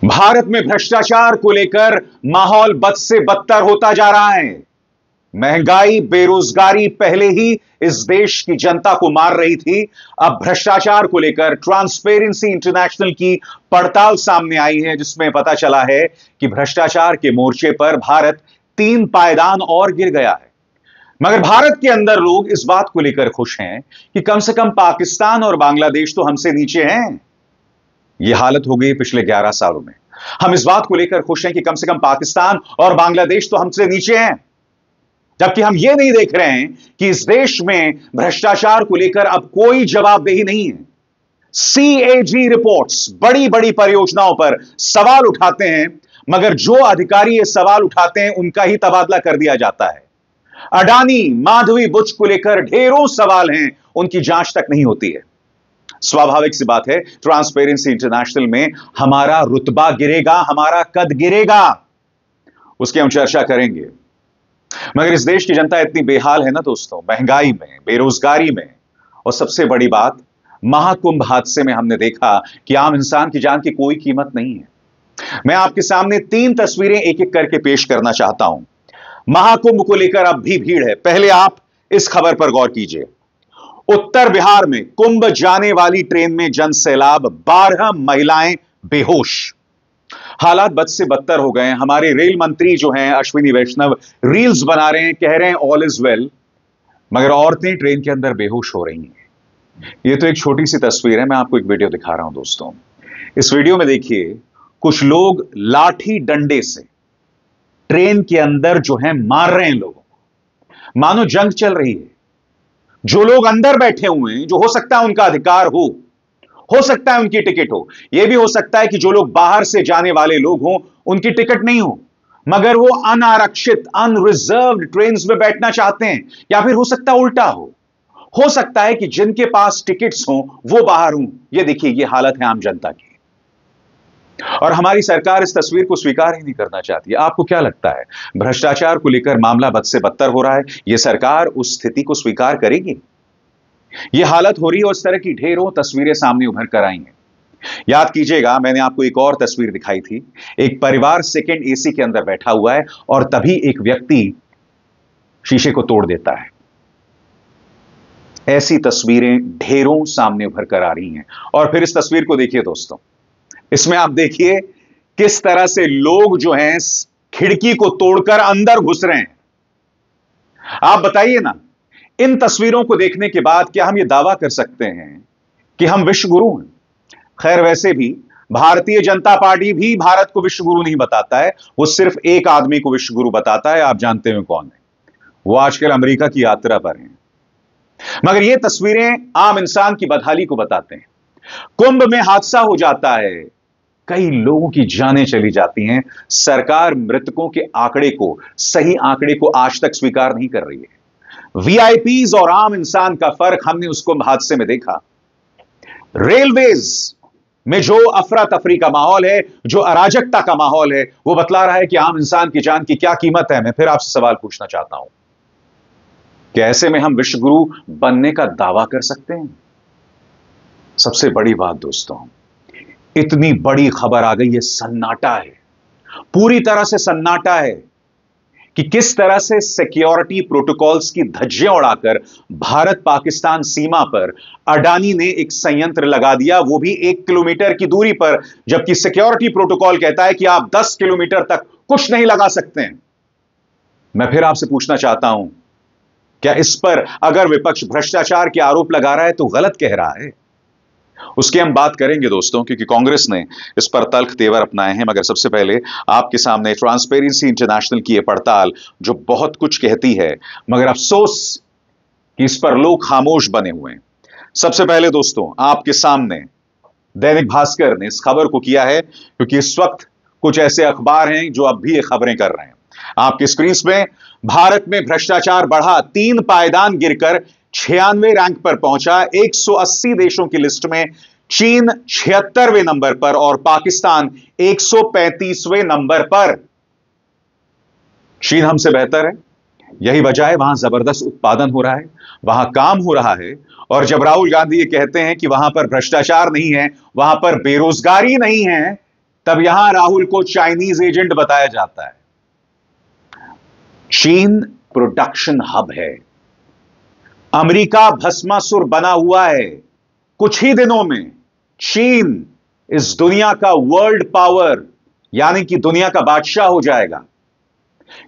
भारत में भ्रष्टाचार को लेकर माहौल बद से बदतर होता जा रहा है। महंगाई, बेरोजगारी पहले ही इस देश की जनता को मार रही थी। अब भ्रष्टाचार को लेकर ट्रांसपेरेंसी इंटरनेशनल की पड़ताल सामने आई है, जिसमें पता चला है कि भ्रष्टाचार के मोर्चे पर भारत 3 पायदान और गिर गया है। मगर भारत के अंदर लोग इस बात को लेकर खुश हैं कि कम से कम पाकिस्तान और बांग्लादेश तो हमसे नीचे हैं। यह हालत हो गई पिछले 11 सालों में। हम इस बात को लेकर खुश हैं कि कम से कम पाकिस्तान और बांग्लादेश तो हमसे नीचे हैं, जबकि हम यह नहीं देख रहे हैं कि इस देश में भ्रष्टाचार को लेकर अब कोई जवाबदेही नहीं है। CAG रिपोर्ट्स बड़ी बड़ी परियोजनाओं पर सवाल उठाते हैं, मगर जो अधिकारी ये सवाल उठाते हैं उनका ही तबादला कर दिया जाता है। अडानी, माधवी बुच को लेकर ढेरों सवाल हैं, उनकी जांच तक नहीं होती है। स्वाभाविक सी बात है, ट्रांसपेरेंसी इंटरनेशनल में हमारा रुतबा गिरेगा, हमारा कद गिरेगा, उसकी हम चर्चा करेंगे। मगर इस देश की जनता इतनी बेहाल है ना दोस्तों, महंगाई में, बेरोजगारी में, और सबसे बड़ी बात, महाकुंभ हादसे में हमने देखा कि आम इंसान की जान की कोई कीमत नहीं है। मैं आपके सामने 3 तस्वीरें एक एक करके पेश करना चाहता हूं। महाकुंभ को लेकर अब भी भीड़ है। पहले आप इस खबर पर गौर कीजिए। उत्तर बिहार में कुंभ जाने वाली ट्रेन में जनसैलाब, 12 महिलाएं बेहोश। हालात बद से बदतर हो गए हैं। हमारे रेल मंत्री जो हैं अश्विनी वैष्णव रील्स बना रहे हैं, कह रहे हैं ऑल इज वेल, मगर औरतें ट्रेन के अंदर बेहोश हो रही हैं। यह तो एक छोटी सी तस्वीर है, मैं आपको एक वीडियो दिखा रहा हूं दोस्तों। इस वीडियो में देखिए, कुछ लोग लाठी डंडे से ट्रेन के अंदर जो है मार रहे हैं लोगों को, मानो जंग चल रही है। जो लोग अंदर बैठे हुए हैं, जो हो सकता है उनका अधिकार हो सकता है उनकी टिकट हो, यह भी हो सकता है कि जो लोग बाहर से जाने वाले लोग हों उनकी टिकट नहीं हो, मगर वो अनारक्षित, अनरिजर्व्ड ट्रेन में बैठना चाहते हैं, या फिर हो सकता है उल्टा हो सकता है कि जिनके पास टिकट्स हों वो बाहर हों। ये देखिए, ये हालत है आम जनता की, और हमारी सरकार इस तस्वीर को स्वीकार ही नहीं करना चाहती है। आपको क्या लगता है, भ्रष्टाचार को लेकर मामला बद से बदतर हो रहा है, यह सरकार उस स्थिति को स्वीकार करेगी? यह हालत हो रही है और इस तरह की ढेरों तस्वीरें सामने उभर कर आई हैं। याद कीजिएगा, मैंने आपको एक और तस्वीर दिखाई थी। एक परिवार सेकंड AC के अंदर बैठा हुआ है और तभी एक व्यक्ति शीशे को तोड़ देता है। ऐसी तस्वीरें ढेरों सामने उभर कर आ रही हैं। और फिर इस तस्वीर को देखिए दोस्तों, इसमें आप देखिए किस तरह से लोग जो हैं खिड़की को तोड़कर अंदर घुस रहे हैं। आप बताइए ना, इन तस्वीरों को देखने के बाद क्या हम यह दावा कर सकते हैं कि हम विश्व गुरु हैं? खैर, वैसे भी भारतीय जनता पार्टी भी भारत को विश्व गुरु नहीं बताता है, वो सिर्फ एक आदमी को विश्व गुरु बताता है। आप जानते हैं कौन है? वो आजकल अमेरिका की यात्रा पर हैं। मगर ये तस्वीरें आम इंसान की बदहाली को बताते हैं। कुंभ में हादसा हो जाता है, कई लोगों की जानें चली जाती हैं। सरकार मृतकों के आंकड़े को, सही आंकड़े को आज तक स्वीकार नहीं कर रही है। VIPs और आम इंसान का फर्क हमने उस कुंभ हादसे में देखा। रेलवेज में जो अफरा तफरी का माहौल है, जो अराजकता का माहौल है, वो बतला रहा है कि आम इंसान की जान की क्या कीमत है। मैं फिर आपसे सवाल पूछना चाहता हूं कि ऐसे में हम विश्व गुरु बनने का दावा कर सकते हैं? सबसे बड़ी बात दोस्तों, इतनी बड़ी खबर आ गई है, सन्नाटा है, पूरी तरह से सन्नाटा है कि किस तरह से सिक्योरिटी प्रोटोकॉल्स की धज्जियां उड़ाकर भारत पाकिस्तान सीमा पर अडानी ने एक संयंत्र लगा दिया, वो भी 1 किलोमीटर की दूरी पर, जबकि सिक्योरिटी प्रोटोकॉल कहता है कि आप 10 किलोमीटर तक कुछ नहीं लगा सकते हैं। मैं फिर आपसे पूछना चाहता हूं, क्या इस पर अगर विपक्ष भ्रष्टाचार के आरोप लगा रहा है तो गलत कह रहा है? उसकी हम बात करेंगे दोस्तों, क्योंकि कांग्रेस ने इस पर तल्ख तेवर अपनाए हैं। मगर सबसे पहले आपके सामने ट्रांसपेरेंसी इंटरनेशनल की यह पड़ताल, जो बहुत कुछ कहती है, मगर अफसोस कि इस पर लोग खामोश बने हुए हैं। सबसे पहले दोस्तों, आपके सामने दैनिक भास्कर ने इस खबर को किया है, क्योंकि इस वक्त कुछ ऐसे अखबार हैं जो अब भी ये खबरें कर रहे हैं। आपकी स्क्रीन में, भारत में भ्रष्टाचार बढ़ा, 3 पायदान गिरकर 96वें रैंक पर पहुंचा। 180 देशों की लिस्ट में चीन 76वें नंबर पर और पाकिस्तान 135वें नंबर पर। चीन हमसे बेहतर है, यही वजह है वहां जबरदस्त उत्पादन हो रहा है, वहां काम हो रहा है। और जब राहुल गांधी ये कहते हैं कि वहां पर भ्रष्टाचार नहीं है, वहां पर बेरोजगारी नहीं है, तब यहां राहुल को चाइनीज एजेंट बताया जाता है। चीन प्रोडक्शन हब है। अमेरिका भस्मासुर बना हुआ है। कुछ ही दिनों में चीन इस दुनिया का वर्ल्ड पावर यानी कि दुनिया का बादशाह हो जाएगा।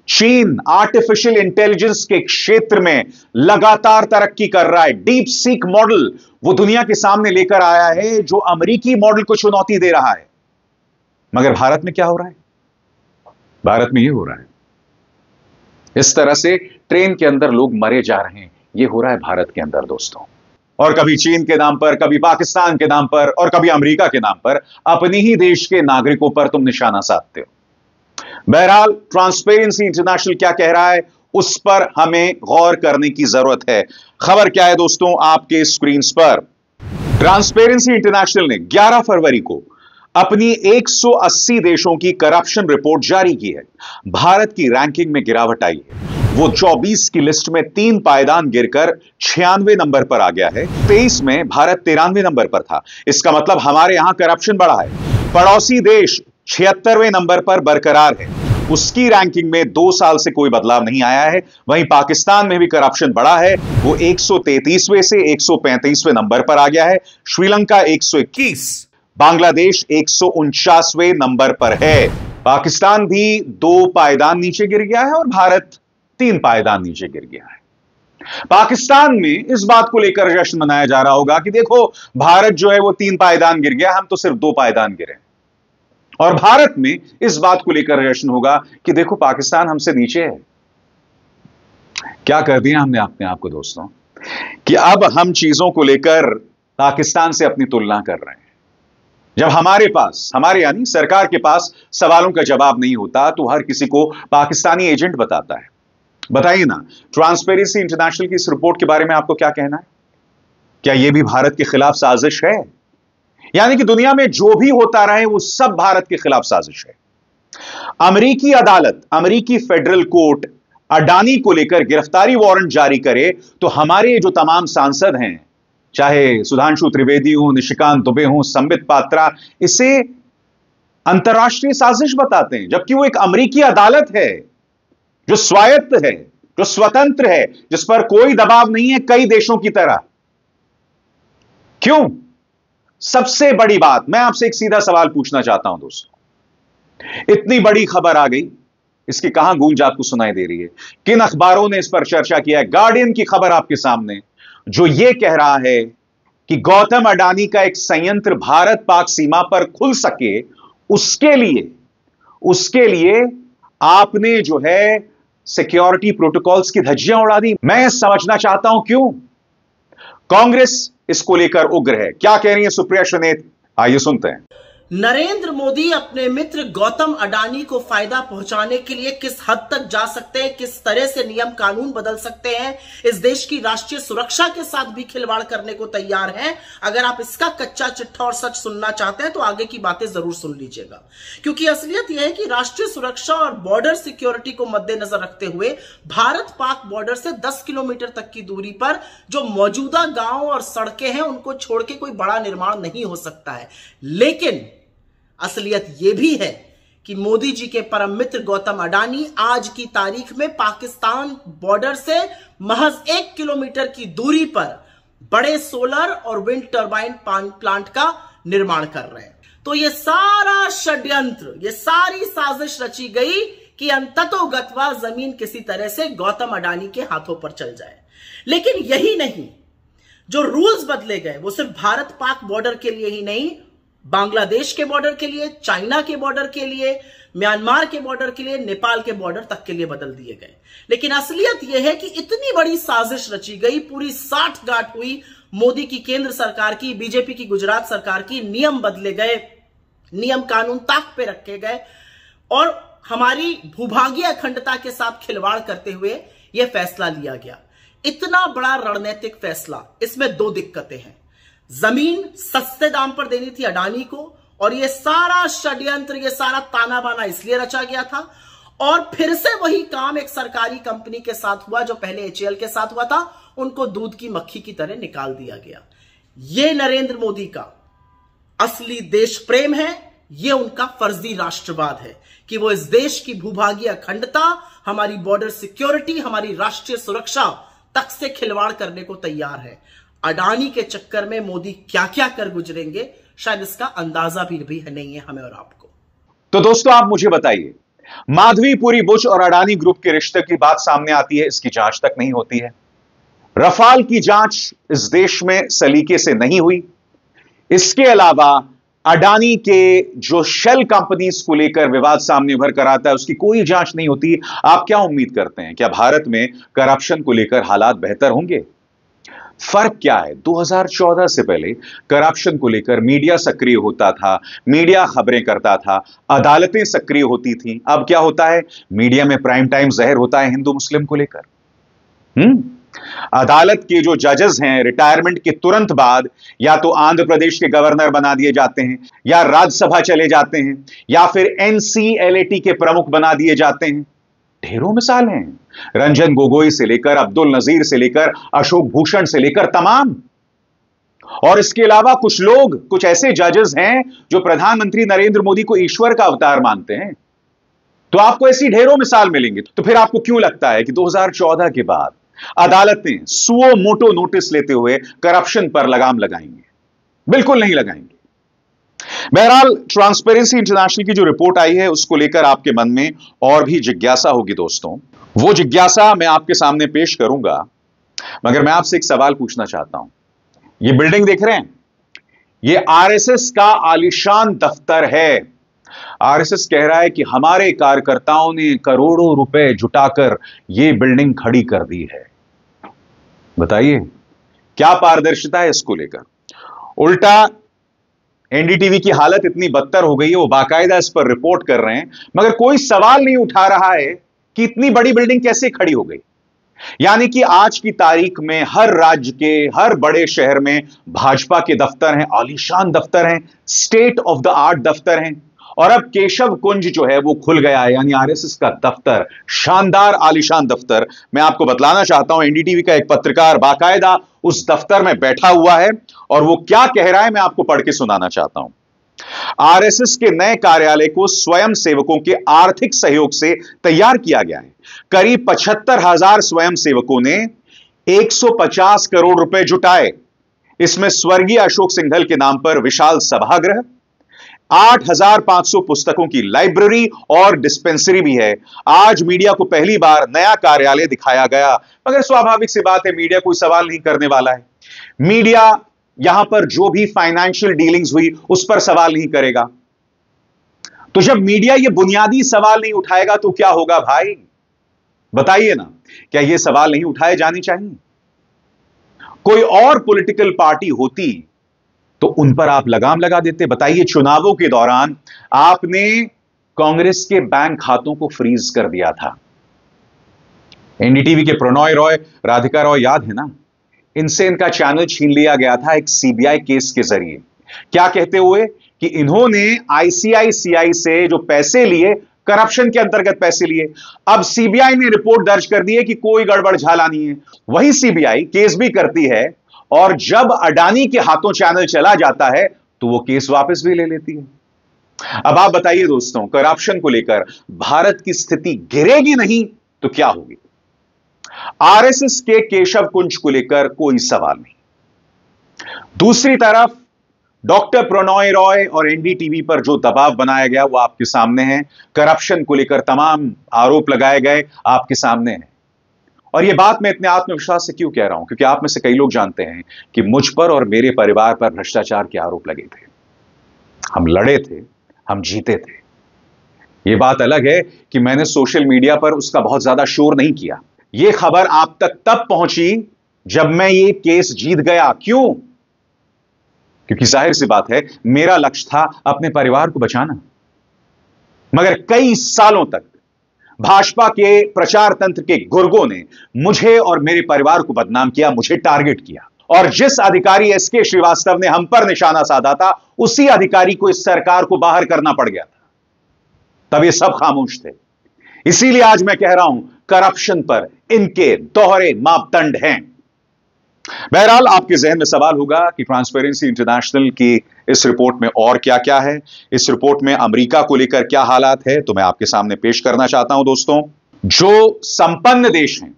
चीन आर्टिफिशियल इंटेलिजेंस के क्षेत्र में लगातार तरक्की कर रहा है। डीप सीक मॉडल वो दुनिया के सामने लेकर आया है जो अमेरिकी मॉडल को चुनौती दे रहा है। मगर भारत में क्या हो रहा है? भारत में यह हो रहा है, इस तरह से ट्रेन के अंदर लोग मरे जा रहे हैं। यह हो रहा है भारत के अंदर दोस्तों। और कभी चीन के नाम पर, कभी पाकिस्तान के नाम पर और कभी अमेरिका के नाम पर अपनी ही देश के नागरिकों पर तुम निशाना साधते हो। बहरहाल ट्रांसपेरेंसी इंटरनेशनल क्या कह रहा है उस पर हमें गौर करने की जरूरत है। खबर क्या है दोस्तों आपके स्क्रीन पर। ट्रांसपेरेंसी इंटरनेशनल ने 11 फरवरी को अपनी 180 देशों की करप्शन रिपोर्ट जारी की है। भारत की रैंकिंग में गिरावट आई है। वो 24 की लिस्ट में 3 पायदान गिरकर 96 नंबर पर आ गया है। 23 में भारत 93 नंबर पर था। इसका मतलब हमारे यहां करप्शन बढ़ा है। पड़ोसी देश 76वें नंबर पर बरकरार है। उसकी रैंकिंग में 2 साल से कोई बदलाव नहीं आया है। वहीं पाकिस्तान में भी करप्शन बढ़ा है। वो 133वें से 135वें नंबर पर आ गया है। श्रीलंका 121, बांग्लादेश 149वें नंबर पर है। पाकिस्तान भी 2 पायदान नीचे गिर गया है और भारत 3 पायदान नीचे गिर गया है। पाकिस्तान में इस बात को लेकर जश्न मनाया जा रहा होगा कि देखो भारत जो है वो 3 पायदान गिर गया, हम तो सिर्फ 2 पायदान गिरे। और भारत में इस बात को लेकर जश्न होगा कि देखो पाकिस्तान हमसे नीचे है। क्या कर दिया हमने अपने आप को दोस्तों कि अब हम चीजों को लेकर पाकिस्तान से अपनी तुलना कर रहे हैं। जब हमारे पास, हमारे यानी सरकार के पास सवालों का जवाब नहीं होता तो हर किसी को पाकिस्तानी एजेंट बताता है। बताइए ना, ट्रांसपेरेंसी इंटरनेशनल की इस रिपोर्ट के बारे में आपको क्या कहना है? क्या यह भी भारत के खिलाफ साजिश है? यानी कि दुनिया में जो भी होता रहे वो सब भारत के खिलाफ साजिश है। अमेरिकी अदालत, अमेरिकी फेडरल कोर्ट अडानी को लेकर गिरफ्तारी वारंट जारी करे तो हमारे जो तमाम सांसद हैं, चाहे सुधांशु त्रिवेदी हो, निशिकांत दुबे हो, संबित पात्रा, इसे अंतर्राष्ट्रीय साजिश बताते हैं। जबकि वो एक अमेरिकी अदालत है जो स्वायत्त है, जो स्वतंत्र है, जिस पर कोई दबाव नहीं है कई देशों की तरह। क्यों? सबसे बड़ी बात, मैं आपसे एक सीधा सवाल पूछना चाहता हूं दोस्तों। इतनी बड़ी खबर आ गई, इसकी कहां गूंज आपको सुनाई दे रही है? किन अखबारों ने इस पर चर्चा किया है? गार्डियन की खबर आपके सामने जो यह कह रहा है कि गौतम अडानी का एक संयंत्र भारत पाक सीमा पर खुल सके, उसके लिए आपने जो है सिक्योरिटी प्रोटोकॉल्स की धज्जियां उड़ा दी। मैं समझना चाहता हूं क्यों। कांग्रेस इसको लेकर उग्र है। क्या कह रही है सुप्रिया श्रीनेत, आइए सुनते हैं। नरेंद्र मोदी अपने मित्र गौतम अडानी को फायदा पहुंचाने के लिए किस हद तक जा सकते हैं, किस तरह से नियम कानून बदल सकते हैं, इस देश की राष्ट्रीय सुरक्षा के साथ भी खिलवाड़ करने को तैयार हैं। अगर आप इसका कच्चा चिट्ठा और सच सुनना चाहते हैं तो आगे की बातें जरूर सुन लीजिएगा, क्योंकि असलियत यह है कि राष्ट्रीय सुरक्षा और बॉर्डर सिक्योरिटी को मद्देनजर रखते हुए भारत पाक बॉर्डर से 10 किलोमीटर तक की दूरी पर जो मौजूदा गांव और सड़कें हैं उनको छोड़ के कोई बड़ा निर्माण नहीं हो सकता है। लेकिन असलियत यह भी है कि मोदी जी के परम मित्र गौतम अडानी आज की तारीख में पाकिस्तान बॉर्डर से महज 1 किलोमीटर की दूरी पर बड़े सोलर और विंड टर्बाइन प्लांट का निर्माण कर रहे हैं। तो यह सारा षड्यंत्र, यह सारी साजिश रची गई कि अंततोगत्वा जमीन किसी तरह से गौतम अडानी के हाथों पर चल जाए। लेकिन यही नहीं, जो रूल्स बदले गए वो सिर्फ भारत पाक बॉर्डर के लिए ही नहीं, बांग्लादेश के बॉर्डर के लिए, चाइना के बॉर्डर के लिए, म्यांमार के बॉर्डर के लिए, नेपाल के बॉर्डर तक के लिए बदल दिए गए। लेकिन असलियत यह है कि इतनी बड़ी साजिश रची गई, पूरी साठ गांठ हुई मोदी की केंद्र सरकार की, बीजेपी की गुजरात सरकार की, नियम बदले गए, नियम कानून ताक पे रखे गए और हमारी भूभागीय अखंडता के साथ खिलवाड़ करते हुए यह फैसला लिया गया। इतना बड़ा रणनीतिक फैसला, इसमें 2 दिक्कतें हैं। जमीन सस्ते दाम पर देनी थी अडानी को, और यह सारा षड्यंत्र, यह सारा ताना बाना इसलिए रचा गया था। और फिर से वही काम एक सरकारी कंपनी के साथ हुआ जो पहले HAL के साथ हुआ था, उनको दूध की मक्खी की तरह निकाल दिया गया। यह नरेंद्र मोदी का असली देश प्रेम है, ये उनका फर्जी राष्ट्रवाद है कि वो इस देश की भूभागीय अखंडता, हमारी बॉर्डर सिक्योरिटी, हमारी राष्ट्रीय सुरक्षा तक से खिलवाड़ करने को तैयार है। अडानी के चक्कर में मोदी क्या क्या कर गुजरेंगे, शायद इसका अंदाजा भी नहीं है हमें और आपको। तो दोस्तों, आप मुझे बताइए, माधवीपुरी बुश और अडानी ग्रुप के रिश्ते की बात सामने आती है, इसकी जांच तक नहीं होती है। रफाल की जांच इस देश में सलीके से नहीं हुई। इसके अलावा अडानी के जो शेल कंपनीज को लेकर विवाद सामने भर कर आता है, उसकी कोई जांच नहीं होती। आप क्या उम्मीद करते हैं, क्या भारत में करप्शन को लेकर हालात बेहतर होंगे? फर्क क्या है? 2014 से पहले करप्शन को लेकर मीडिया सक्रिय होता था, मीडिया खबरें करता था, अदालतें सक्रिय होती थी। अब क्या होता है? मीडिया में प्राइम टाइम जहर होता है हिंदू मुस्लिम को लेकर। अदालत के जो जजेस हैं, रिटायरमेंट के तुरंत बाद या तो आंध्र प्रदेश के गवर्नर बना दिए जाते हैं, या राज्यसभा चले जाते हैं, या फिर एनसीएलएटी के प्रमुख बना दिए जाते हैं। ढेरों मिसाल हैं, रंजन गोगोई से लेकर अब्दुल नजीर से लेकर अशोक भूषण से लेकर तमाम। और इसके अलावा कुछ लोग, कुछ ऐसे जजेस हैं जो प्रधानमंत्री नरेंद्र मोदी को ईश्वर का अवतार मानते हैं। तो आपको ऐसी ढेरों मिसाल मिलेंगी। तो फिर आपको क्यों लगता है कि 2014 के बाद अदालतें सुओ मोटो नोटिस लेते हुए करप्शन पर लगाम लगाएंगे? बिल्कुल नहीं लगाएंगे। बहरहाल, ट्रांसपेरेंसी इंटरनेशनल की जो रिपोर्ट आई है, उसको लेकर आपके मन में और भी जिज्ञासा होगी दोस्तों। वो जिज्ञासा मैं आपके सामने पेश करूंगा, मगर मैं आपसे एक सवाल पूछना चाहता हूं। ये बिल्डिंग देख रहे हैं, ये आरएसएस का आलीशान दफ्तर है। आरएसएस कह रहा है कि हमारे कार्यकर्ताओं ने करोड़ों रुपए जुटाकर यह बिल्डिंग खड़ी कर दी है। बताइए, क्या पारदर्शिता है इसको लेकर? उल्टा एनडीटीवी की हालत इतनी बदतर हो गई है, वो बाकायदा इस पर रिपोर्ट कर रहे हैं, मगर कोई सवाल नहीं उठा रहा है कि इतनी बड़ी बिल्डिंग कैसे खड़ी हो गई। यानी कि आज की तारीख में हर राज्य के हर बड़े शहर में भाजपा के दफ्तर हैं, आलीशान दफ्तर हैं, स्टेट ऑफ द आर्ट दफ्तर हैं। और अब केशव कुंज जो है वो खुल गया है, यानी आरएसएस का दफ्तर, शानदार आलीशान दफ्तर। मैं आपको बतलाना चाहता हूं, एनडीटीवी का एक पत्रकार बाकायदा उस दफ्तर में बैठा हुआ है और वो क्या कह रहा है मैं आपको पढ़ के सुनाना चाहता हूं। आरएसएस के नए कार्यालय को स्वयं सेवकों के आर्थिक सहयोग से तैयार किया गया है। करीब 75,000 स्वयं सेवकों ने 150 करोड़ रुपए जुटाए। इसमें स्वर्गीय अशोक सिंघल के नाम पर विशाल सभागृह, 8,500 पुस्तकों की लाइब्रेरी और डिस्पेंसरी भी है। आज मीडिया को पहली बार नया कार्यालय दिखाया गया, मगर स्वाभाविक सी बात है, मीडिया कोई सवाल नहीं करने वाला है। मीडिया यहां पर जो भी फाइनेंशियल डीलिंग्स हुई उस पर सवाल नहीं करेगा। तो जब मीडिया ये बुनियादी सवाल नहीं उठाएगा तो क्या होगा भाई? बताइए ना, क्या ये सवाल नहीं उठाए जाने चाहिए? कोई और पॉलिटिकल पार्टी होती तो उन पर आप लगाम लगा देते। बताइए, चुनावों के दौरान आपने कांग्रेस के बैंक खातों को फ्रीज कर दिया था। एनडीटीवी के प्रणॉय रॉय, राधिका रॉय याद है ना? इनसे इनका चैनल छीन लिया गया था एक सीबीआई केस के जरिए। क्या कहते हुए कि इन्होंने आईसीआईसीआई से जो पैसे लिए, करप्शन के अंतर्गत पैसे लिए। अब सीबीआई ने रिपोर्ट दर्ज कर दी है कि कोई गड़बड़ झाला नहीं है। वही सीबीआई केस भी करती है और जब अडानी के हाथों चैनल चला जाता है तो वो केस वापस भी ले लेती है। अब आप बताइए दोस्तों, करप्शन को लेकर भारत की स्थिति गिरेगी नहीं तो क्या होगी? आरएसएस के केशव कुंज को लेकर कोई सवाल नहीं। दूसरी तरफ डॉक्टर प्रणॉय रॉय और एनडीटीवी पर जो दबाव बनाया गया वो आपके सामने है। करप्शन को लेकर तमाम आरोप लगाए गए आपके सामने हैं। और यह बात मैं इतने आत्मविश्वास से क्यों कह रहा हूं? क्योंकि आप में से कई लोग जानते हैं कि मुझ पर और मेरे परिवार पर भ्रष्टाचार के आरोप लगे थे। हम लड़े थे, हम जीते थे। यह बात अलग है कि मैंने सोशल मीडिया पर उसका बहुत ज्यादा शोर नहीं किया। यह खबर आप तक तब पहुंची जब मैं ये केस जीत गया। क्यों? क्योंकि जाहिर सी बात है, मेरा लक्ष्य था अपने परिवार को बचाना। मगर कई सालों तक भाजपा के प्रचार तंत्र के गुर्गों ने मुझे और मेरे परिवार को बदनाम किया, मुझे टारगेट किया। और जिस अधिकारी एसके श्रीवास्तव ने हम पर निशाना साधा था, उसी अधिकारी को इस सरकार को बाहर करना पड़ गया था। तब ये सब खामोश थे। इसीलिए आज मैं कह रहा हूं, करप्शन पर इनके दोहरे मापदंड हैं। बहरहाल आपके जहन में सवाल होगा कि ट्रांसपेरेंसी इंटरनेशनल की इस रिपोर्ट में और क्या क्या है, इस रिपोर्ट में अमेरिका को लेकर क्या हालात है, तो मैं आपके सामने पेश करना चाहता हूं दोस्तों। जो संपन्न देश हैं,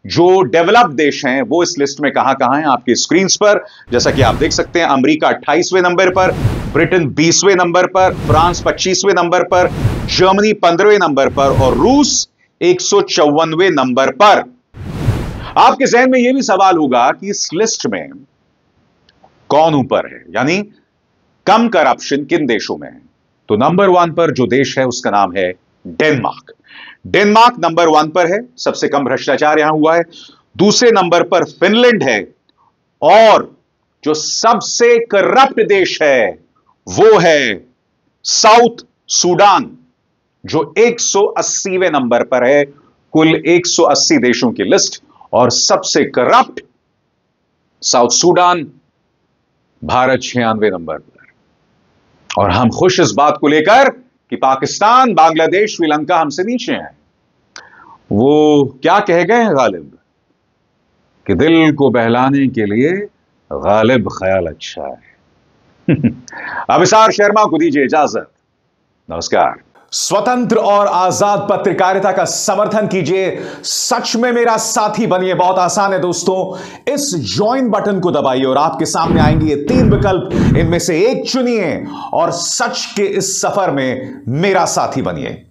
जो डेवलप्ड देश हैं, वो इस लिस्ट में कहां हैं आपकी स्क्रीन पर। जैसा कि आप देख सकते हैं, अमेरिका 28वें नंबर पर, ब्रिटेन 20वें नंबर पर, फ्रांस 25वें नंबर पर, जर्मनी 15वें नंबर पर और रूस 154वें नंबर पर। आपके जहन में यह भी सवाल होगा कि इस लिस्ट में कौन ऊपर है, यानी कम करप्शन किन देशों में है। तो नंबर 1 पर जो देश है उसका नाम है डेनमार्क। डेनमार्क नंबर 1 पर है, सबसे कम भ्रष्टाचार यहां हुआ है। दूसरे नंबर पर फिनलैंड है और जो सबसे करप्ट देश है वो है साउथ सूडान, जो 180वें नंबर पर है कुल 180 देशों की लिस्ट। और सबसे करप्ट साउथ सूडान, भारत 96वें नंबर पर। और हम खुश इस बात को लेकर कि पाकिस्तान, बांग्लादेश, श्रीलंका हमसे नीचे हैं। वो क्या कह गए हैं गालिब कि दिल को बहलाने के लिए गालिब ख्याल अच्छा है। अभिसार शर्मा को दीजिए इजाजत, नमस्कार। स्वतंत्र और आजाद पत्रकारिता का समर्थन कीजिए, सच में मेरा साथी बनिए। बहुत आसान है दोस्तों, इस ज्वाइन बटन को दबाइए और आपके सामने आएंगे ये 3 विकल्प, इनमें से एक चुनिए और सच के इस सफर में मेरा साथी बनिए।